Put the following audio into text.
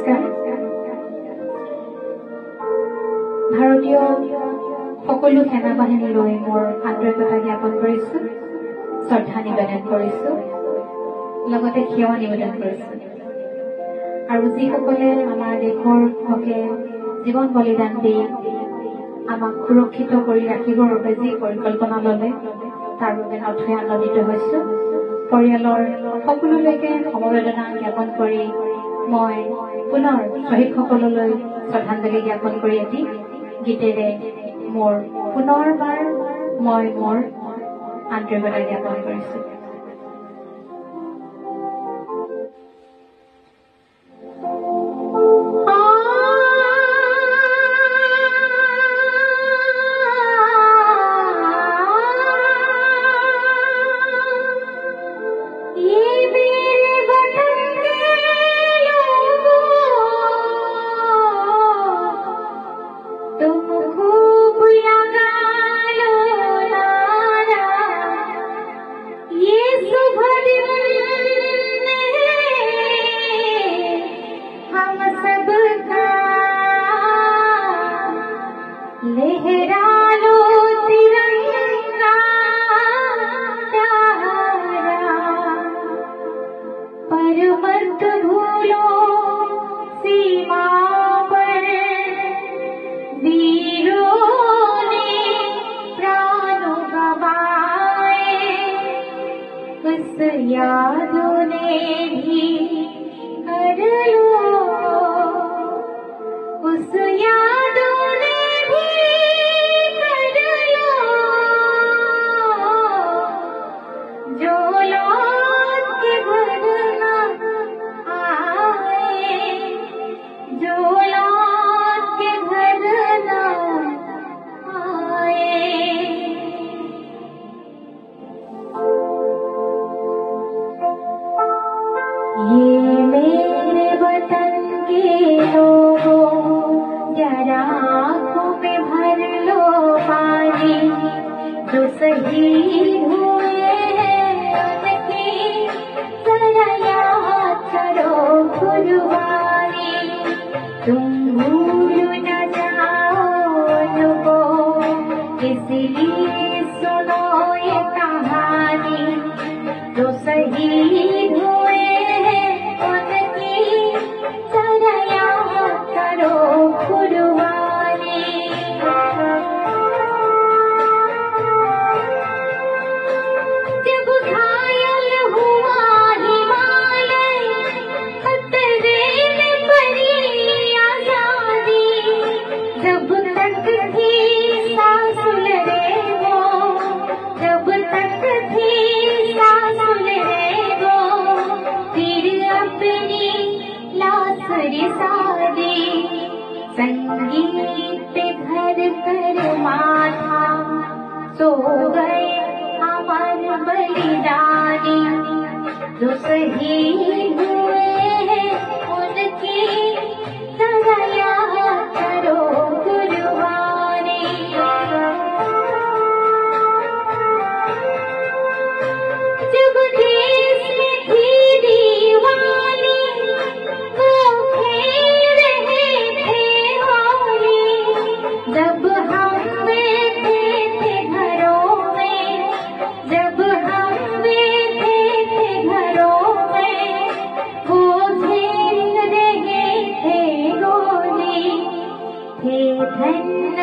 নমস্কাৰ। ভাৰতীয় সকলো সেনা বাহিনীলৈ মোৰ আন্তৰিকতা জ্ঞাপন কৰিছো, শ্ৰদ্ধা নিবেদন কৰিছো, লগতে সেৱা নিবেদন কৰিছো। আৰু যিসকলে আমাৰ দেশৰ হকে জীৱন বলিদান দি আমাক সুৰক্ষিত কৰি ৰাখিবৰ বাবে যি পৰিকল্পনা ল'লে তাৰ বাবে নথৈ আনন্দিত হৈছো। পৰিয়ালৰ সকলোলৈকে সমবেদনা জ্ঞাপন কৰি মই পুনৰ শ্বহীদসকললৈ শ্ৰদ্ধাঞ্জলি জ্ঞাপন কৰি এটি গীতেৰে মোৰ পুনৰবাৰ মই মোৰ আন্তৰিকতা জ্ঞাপন কৰিছো। यादों ने भी कर लो, उस यादों ने भी कर लो, जो लौट के घर न आए, जो लौट के घर न आए। ये मेरे वतन के लोगों जरा आँखों में भर लो पानी, जो शहीद हुए हैं उनकी जरा याद करो कुर्बानी। तुम भूल न जाओ उनको, इसलिए सुनो ये कहानी, जो शहीद हुए संगीत पे घर कर माथा सो गए अमर बलिदानी, जो शहीद हुए हैं उनकी जरा याद करो कुर्बानी। जब देश में थी दीवानी वो खेल रहे थे होली, जब हम बैठे थे घरों में, जब हम बैठे थे घरों में, वो खेल रहे थे होली। थे धन्य